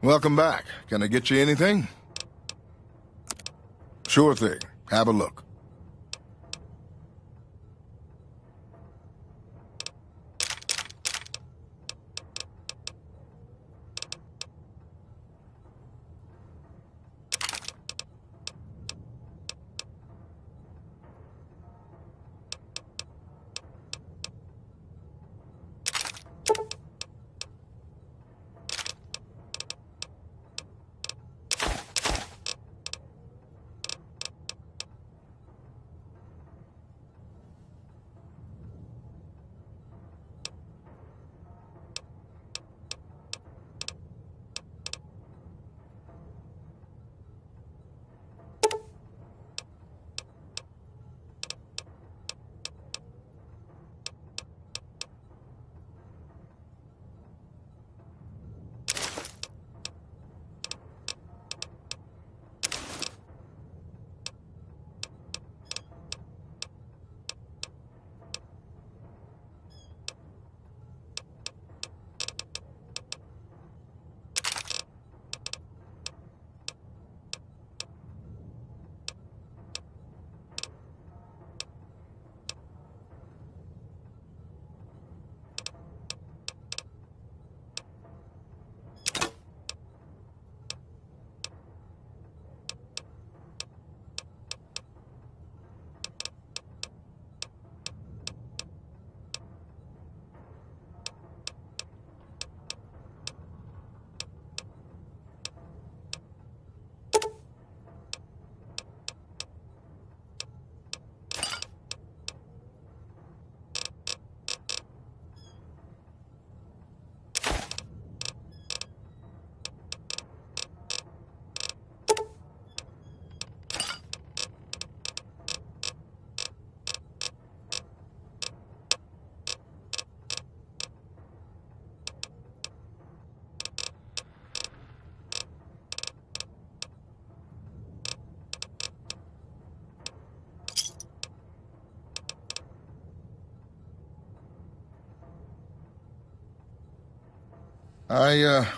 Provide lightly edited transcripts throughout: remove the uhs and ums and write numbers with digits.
Welcome back. Can I get you anything? Sure thing. Have a look.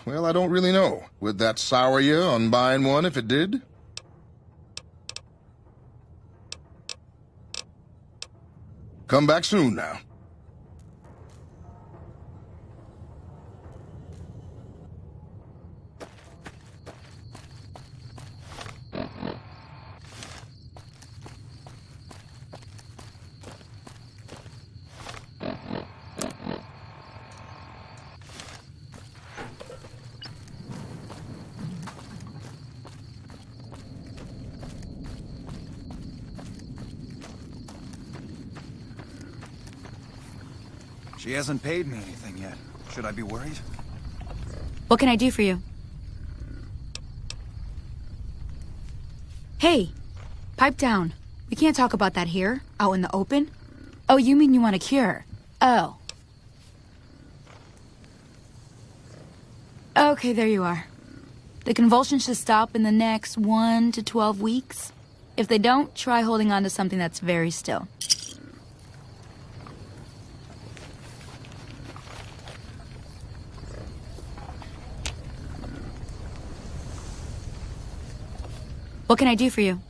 Well, I don't really know. Would that sour you on buying one if it did? Come back soon now. She hasn't paid me anything yet. Should I be worried? What can I do for you? Hey, pipe down. We can't talk about that here, out in the open. Oh, you mean you want a cure? Oh. Okay, there you are. The convulsions should stop in the next 1 to 12 weeks. If they don't, try holding on to something that's very still. What can I do for you?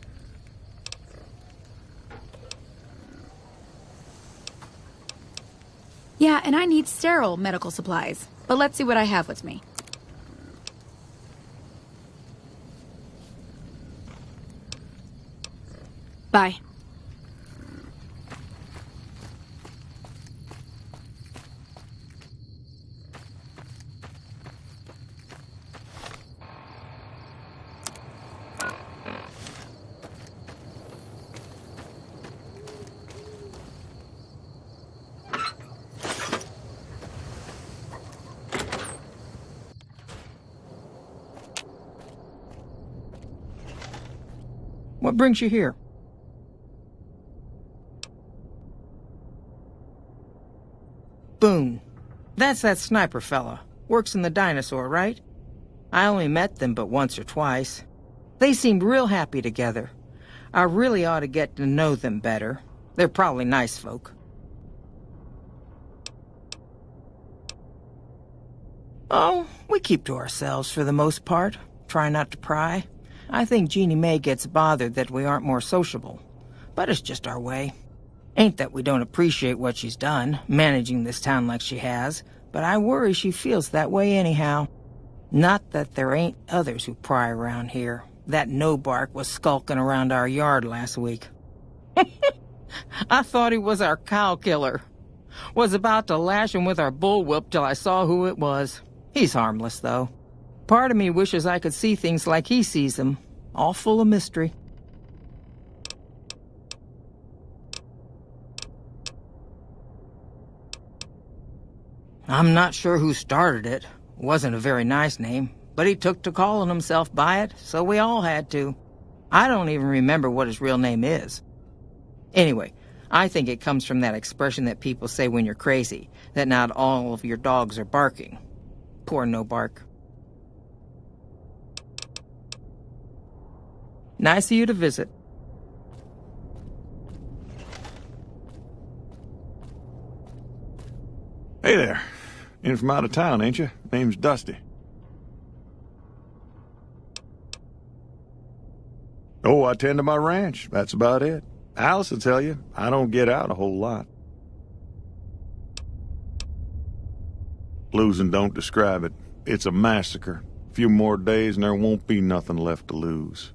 Yeah, and I need sterile medical supplies. But let's see what I have with me. Bye. What brings you here? Boone. That's that sniper fella. Works in the dinosaur, right? I only met them but once or twice. They seemed real happy together. I really ought to get to know them better. They're probably nice folk. Oh, we keep to ourselves for the most part. Try not to pry. I think Jeannie Mae gets bothered that we aren't more sociable. But it's just our way. Ain't that we don't appreciate what she's done, managing this town like she has, but I worry she feels that way anyhow. Not that there ain't others who pry around here. That no-bark was skulking around our yard last week. I thought he was our cow killer. Was about to lash him with our bullwhip till I saw who it was. He's harmless, though. Part of me wishes I could see things like he sees them, all full of mystery. I'm not sure who started it. Wasn't a very nice name, but he took to calling himself by it, so we all had to. I don't even remember what his real name is. Anyway, I think it comes from that expression that people say when you're crazy, that not all of your dogs are barking. Poor no-bark. Nice of you to visit. Hey there. In from out of town, ain't you? Name's Dusty. Oh, I tend to my ranch. That's about it. Alice will tell you, I don't get out a whole lot. Losing don't describe it. It's a massacre. A few more days and there won't be nothing left to lose.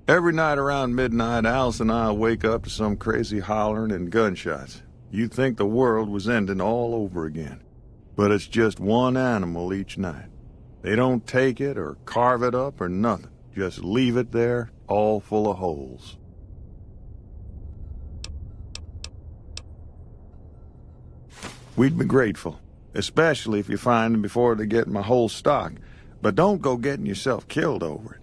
Every night around midnight, Alice and I wake up to some crazy hollering and gunshots. You'd think the world was ending all over again. But it's just one animal each night. They don't take it or carve it up or nothing. Just leave it there, all full of holes. We'd be grateful, especially if you find them before they get my whole stock. But don't go getting yourself killed over it.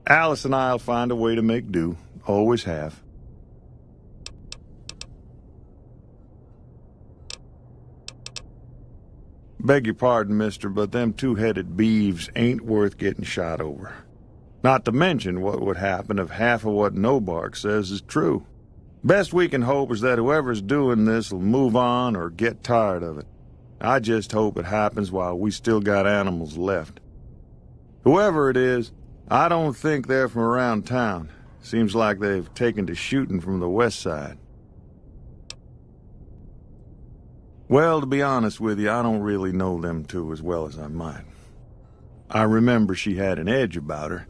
Alice and I'll find a way to make do. Always have. Beg your pardon, mister, but them two-headed beeves ain't worth getting shot over. Not to mention what would happen if half of what No-Bark says is true. Best we can hope is that whoever's doing this will move on or get tired of it. I just hope it happens while we still got animals left. Whoever it is, I don't think they're from around town. Seems like they've taken to shooting from the west side. Well, to be honest with you, I don't really know them two as well as I might. I remember she had an edge about her,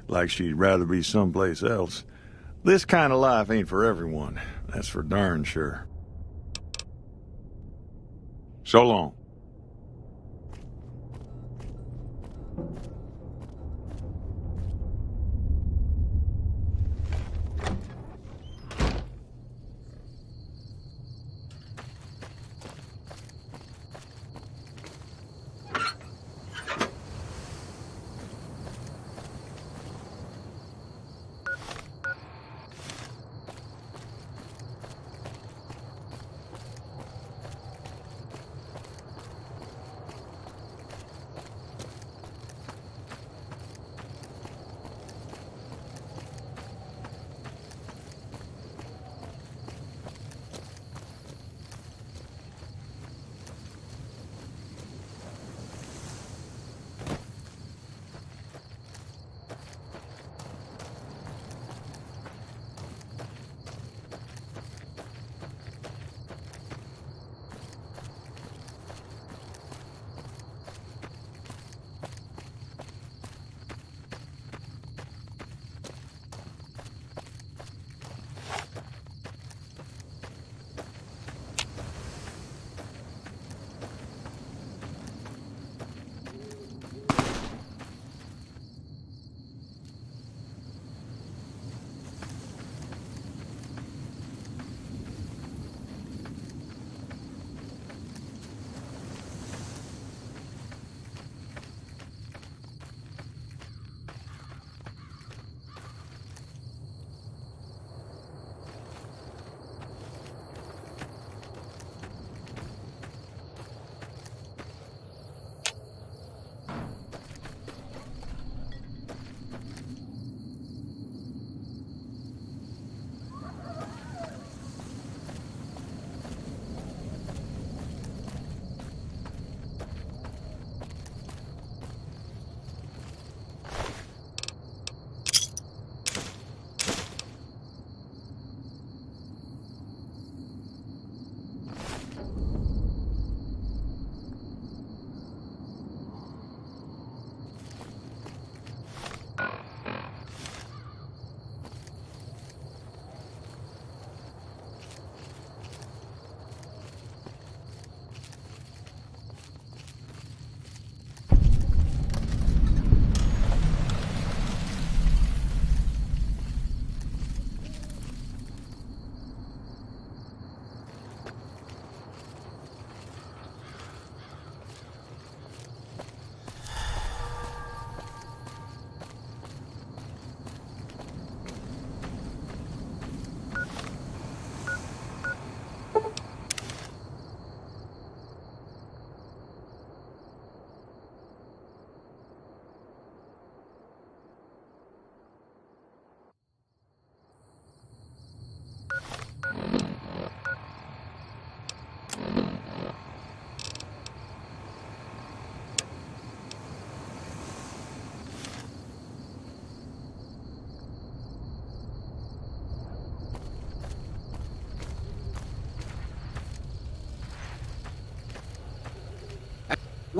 like she'd rather be someplace else. This kind of life ain't for everyone, that's for darn sure. So long.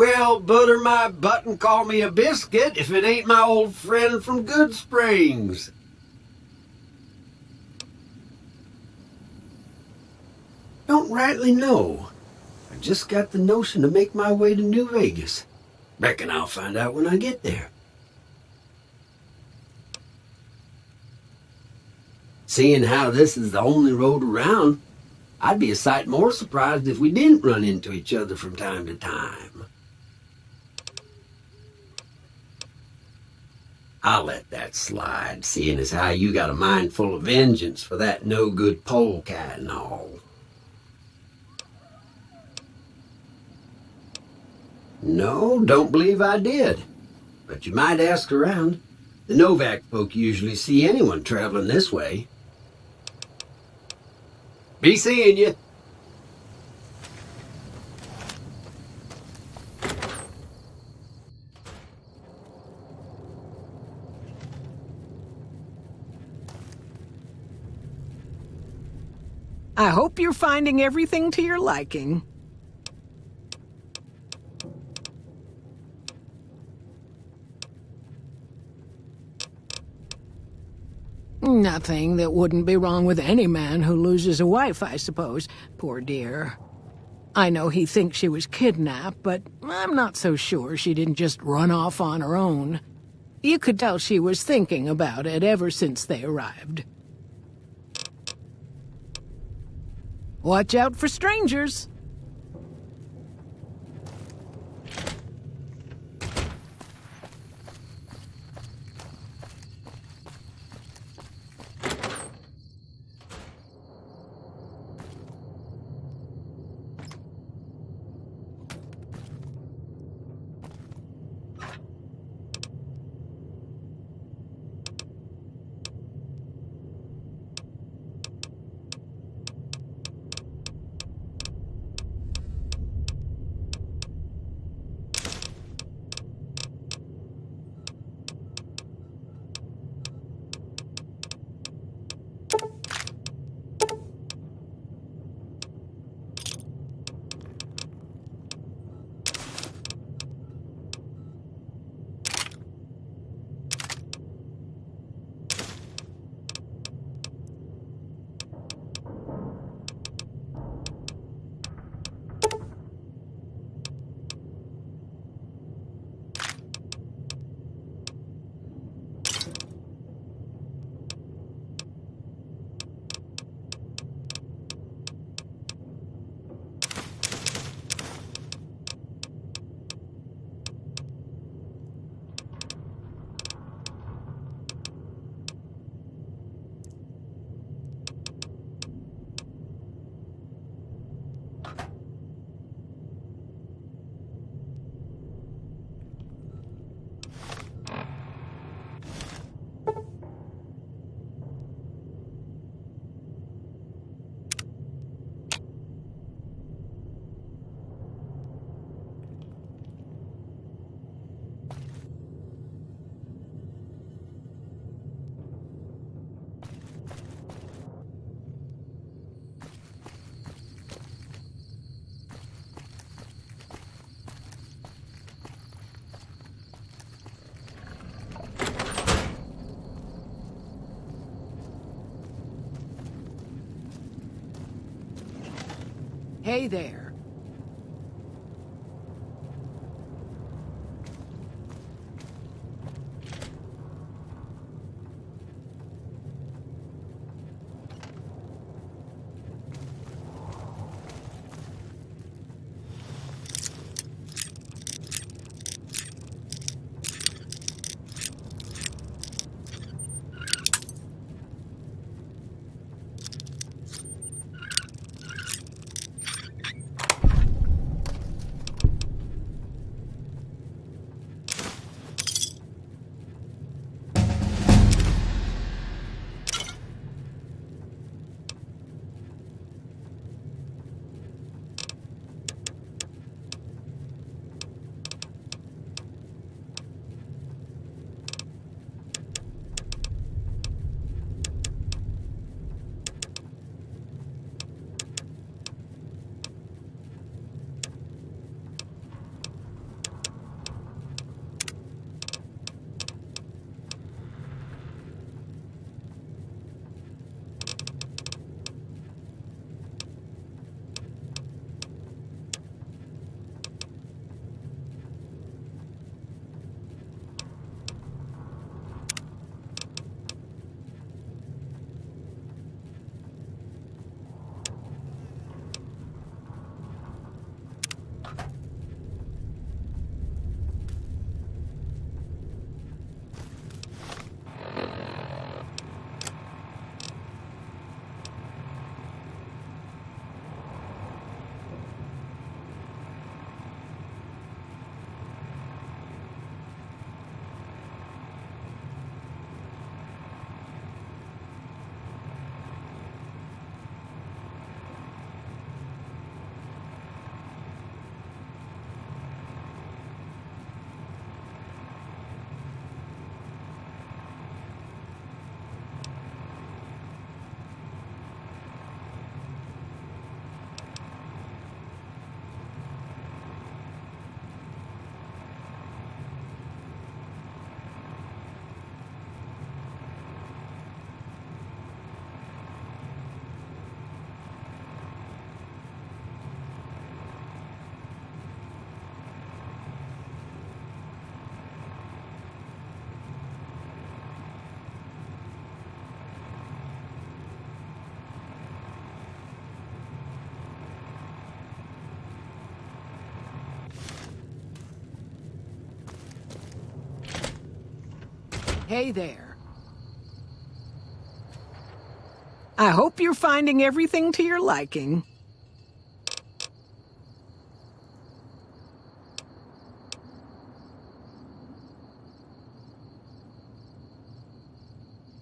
Well, butter my butt and call me a biscuit if it ain't my old friend from Good Springs. Don't rightly know. I just got the notion to make my way to New Vegas. Reckon I'll find out when I get there. Seeing how this is the only road around, I'd be a sight more surprised if we didn't run into each other from time to time. I'll let that slide, seeing as how you got a mind full of vengeance for that no-good polecat and all. No, don't believe I did. But you might ask around. The Novak folk usually see anyone traveling this way. Be seeing you. I hope you're finding everything to your liking. Nothing that wouldn't be wrong with any man who loses a wife, I suppose. Poor dear. I know he thinks she was kidnapped, but I'm not so sure she didn't just run off on her own. You could tell she was thinking about it ever since they arrived. Watch out for strangers. Hey there. Hey there. I hope you're finding everything to your liking.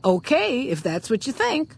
Okay, if that's what you think.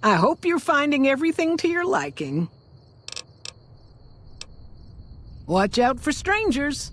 I hope you're finding everything to your liking. Watch out for strangers.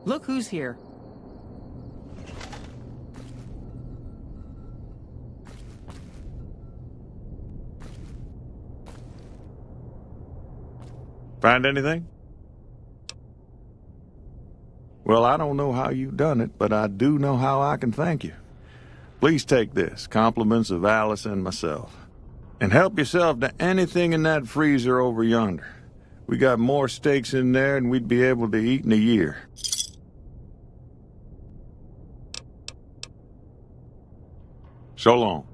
Look who's here. Find anything? Well, I don't know how you've done it, but I do know how I can thank you. Please take this, compliments of Alice and myself. And help yourself to anything in that freezer over yonder. We got more steaks in there than we'd be able to eat in a year. So long.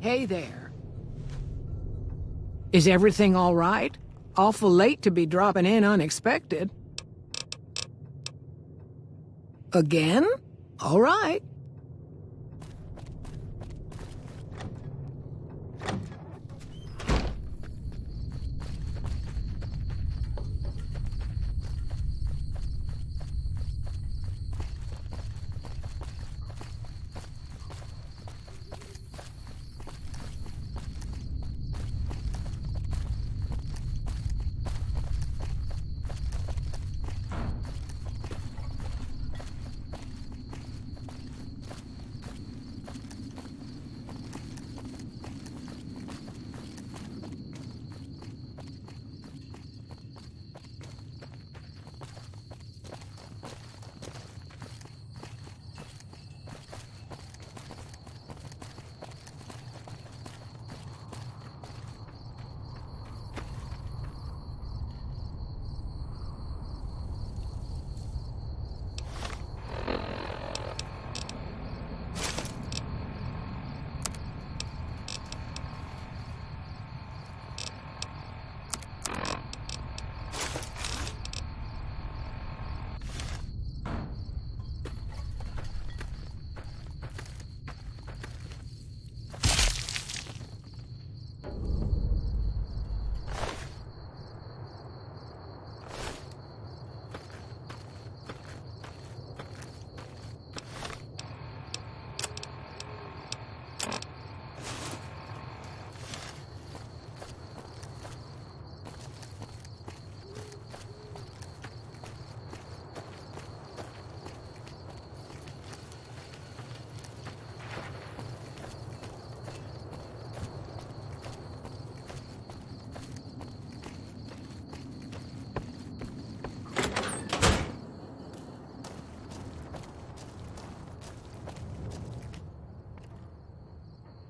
Hey there. Is everything all right? Awful late to be dropping in unexpected. Again? All right.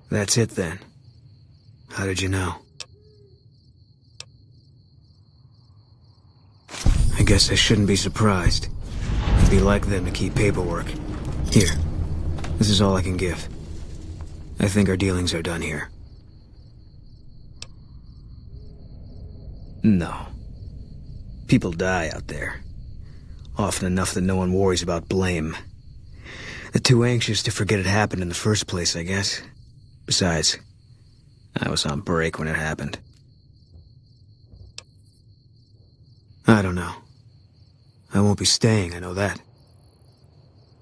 That's it then. How did you know? I guess I shouldn't be surprised. It'd be like them to keep paperwork. Here. This is all I can give. I think our dealings are done here. No. People die out there. Often enough that no one worries about blame. They're too anxious to forget it happened in the first place, I guess. Besides, I was on break when it happened. I don't know. I won't be staying, I know that.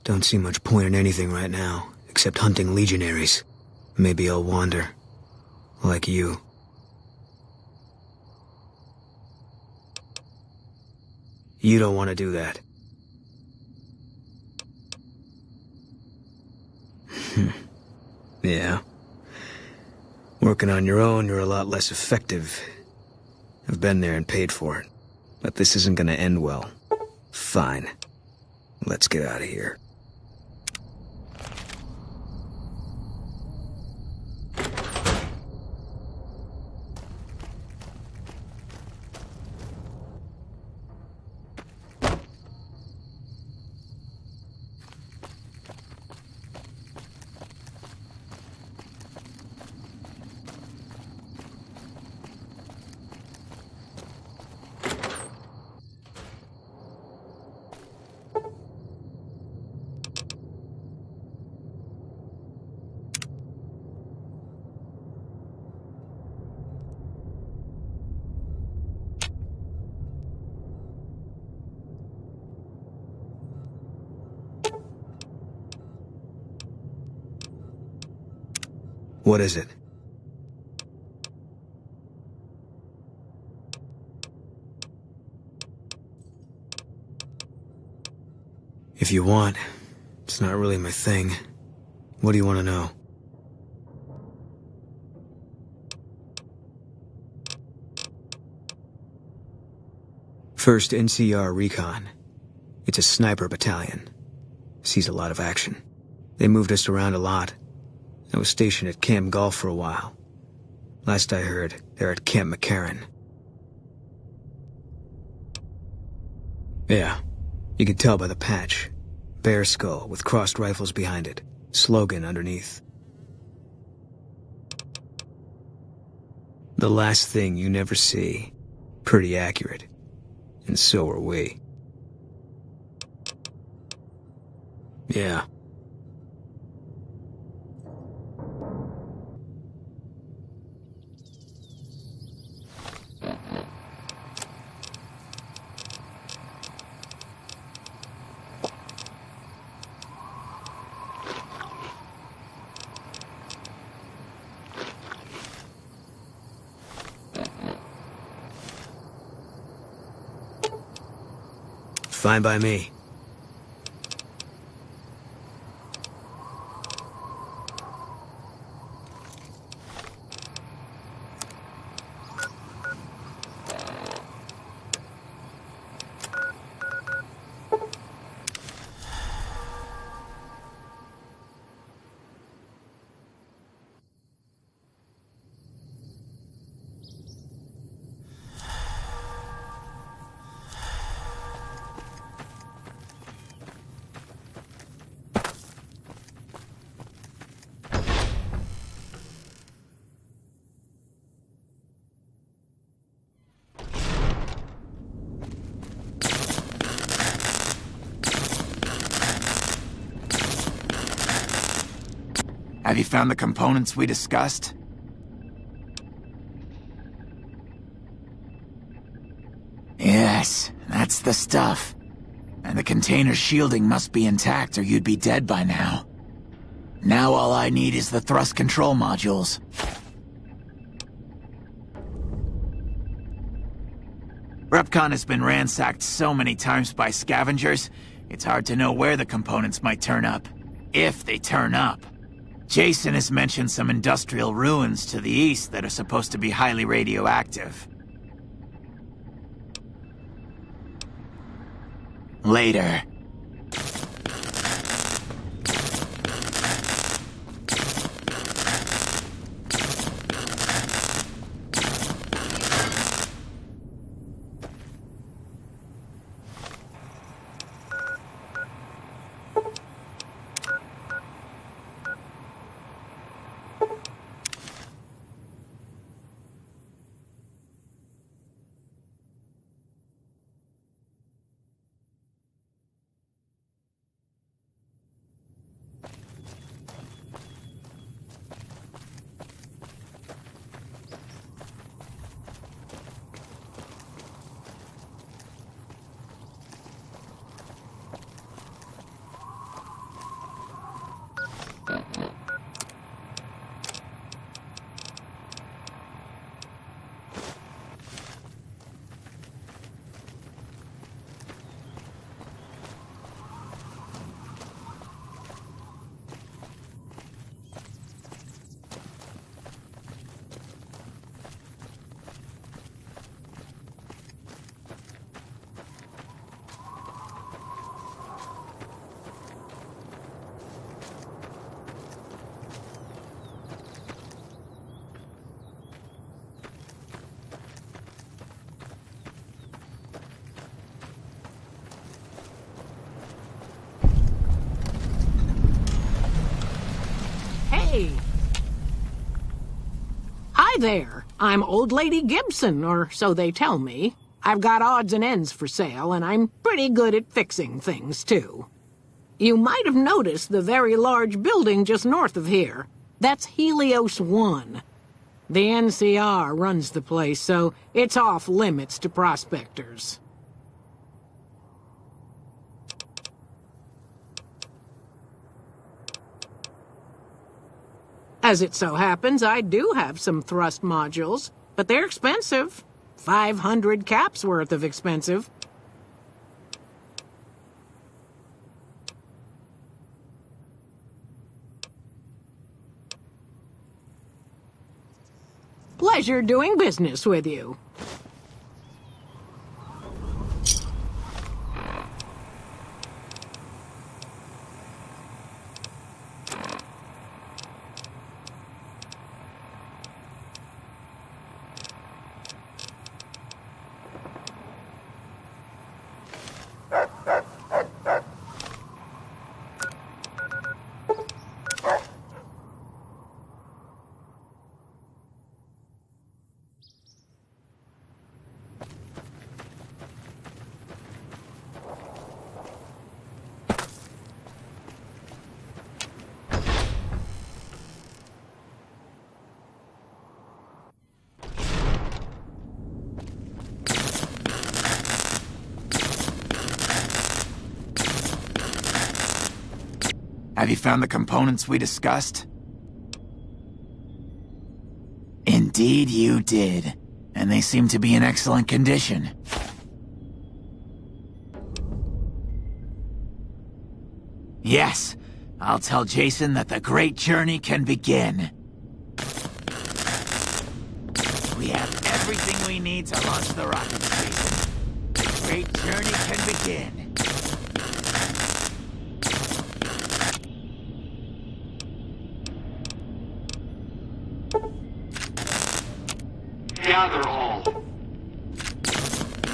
Don't see much point in anything right now, except hunting legionaries. Maybe I'll wander. Like you. You don't want to do that. Yeah? Working on your own, you're a lot less effective. I've been there and paid for it. But this isn't gonna end well. Fine. Let's get out of here. What is it? If you want, it's not really my thing. What do you want to know? First NCR Recon. It's a sniper battalion. Sees a lot of action. They moved us around a lot. I was stationed at Camp Golf for a while. Last I heard, they're at Camp McCarran. Yeah, you can tell by the patch. Bear skull with crossed rifles behind it. Slogan underneath. The last thing you never see. Pretty accurate. And so are we. Yeah. Fine by me. Have you found the components we discussed? Yes, that's the stuff. And the container's shielding must be intact or you'd be dead by now. Now all I need is the thrust control modules. Repcon has been ransacked so many times by scavengers, it's hard to know where the components might turn up. If they turn up. Jason has mentioned some industrial ruins to the east that are supposed to be highly radioactive. Later. Hi there. I'm Old Lady Gibson, or so they tell me. I've got odds and ends for sale, and I'm pretty good at fixing things, too. You might have noticed the very large building just north of here. That's Helios 1. The NCR runs the place, so it's off limits to prospectors. As it so happens, I do have some thrust modules, but they're expensive. 500 caps worth of expensive. Pleasure doing business with you. Have you found the components we discussed? Indeed you did. And they seem to be in excellent condition. Yes, I'll tell Jason that the great journey can begin. We have everything we need to launch the rockets, Jason. The great journey can begin. Gather all.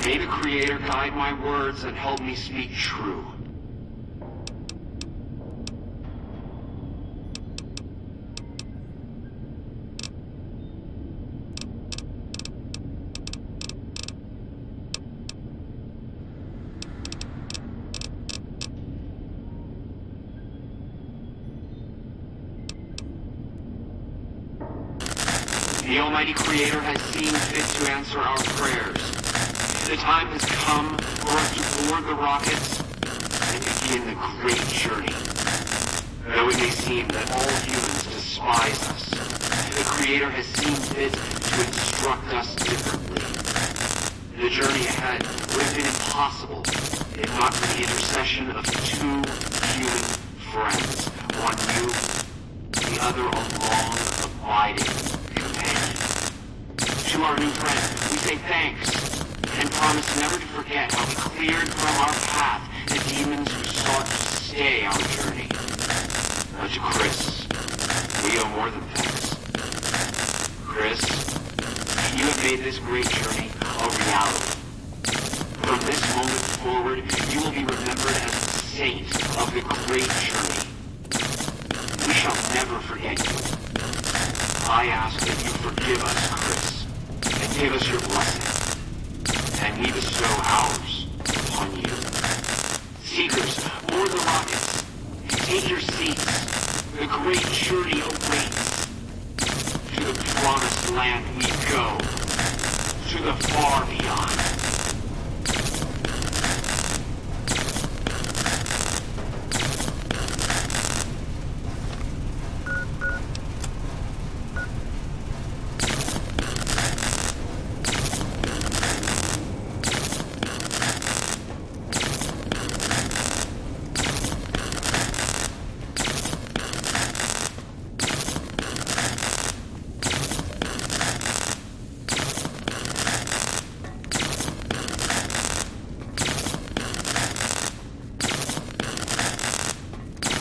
May the Creator guide my words and help me speak true. The Almighty Creator has seen fit to answer our prayers. The time has come for us to board the rockets and begin the great journey. Though it may seem that all humans despise us, the Creator has seen fit to instruct us differently. The journey ahead would have been impossible if not for the intercession of two human friends. One new, the other a long-abiding companion. To our new friend, we say thanks, and promise never to forget how we cleared from our path the demons who sought to stay our journey. But to Chris, we owe more than thanks. Chris, you have made this great journey a reality. From this moment forward, you will be remembered as the saint of the great journey. We shall never forget you. I ask that you forgive us, Chris, and give us your blessing, and we bestow ours upon you. Seekers, board the rockets. Take your seats. The great journey awaits. To the promised land we go. To the far beyond.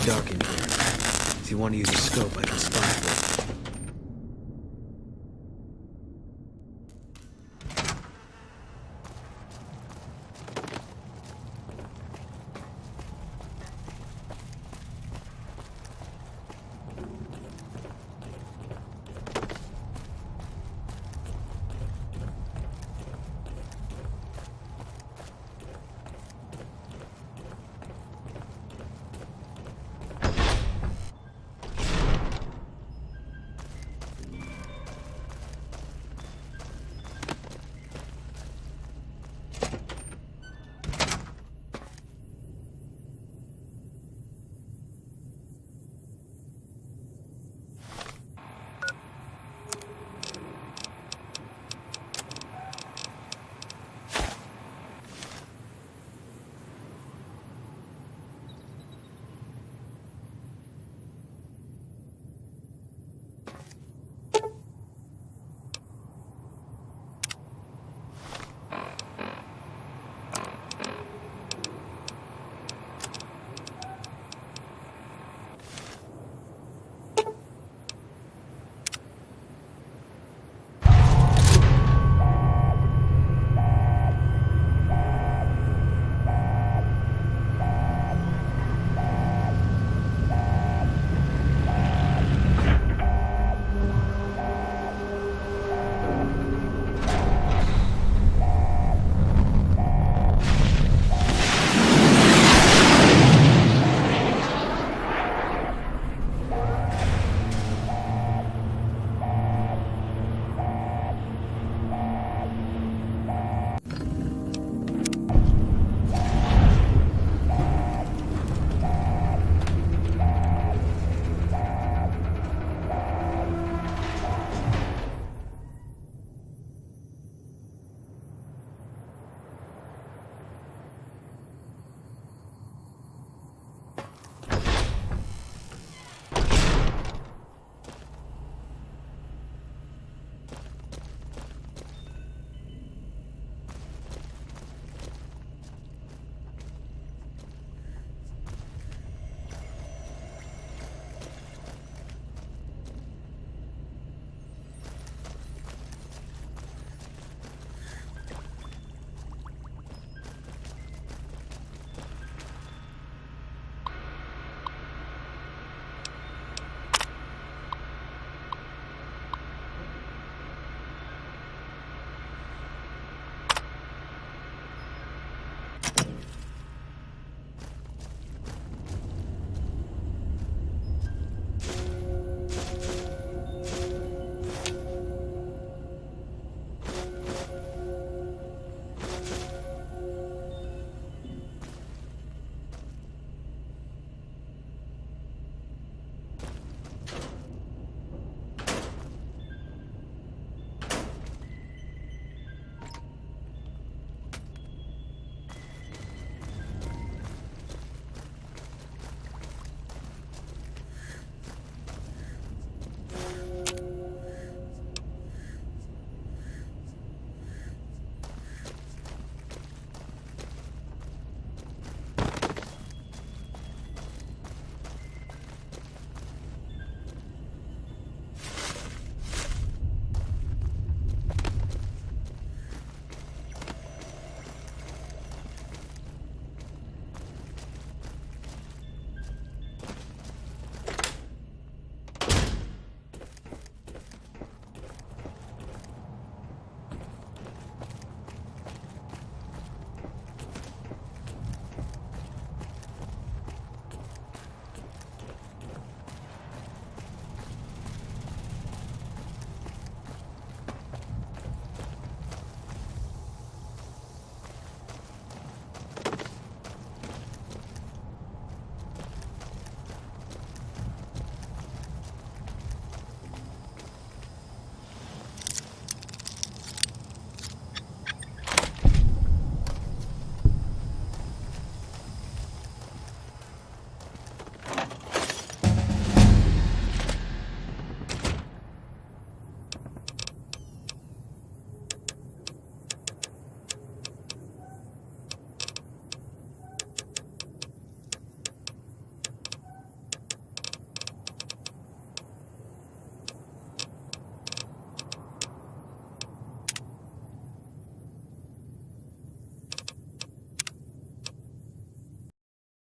Dark in here. If you want to use a scope, I can spot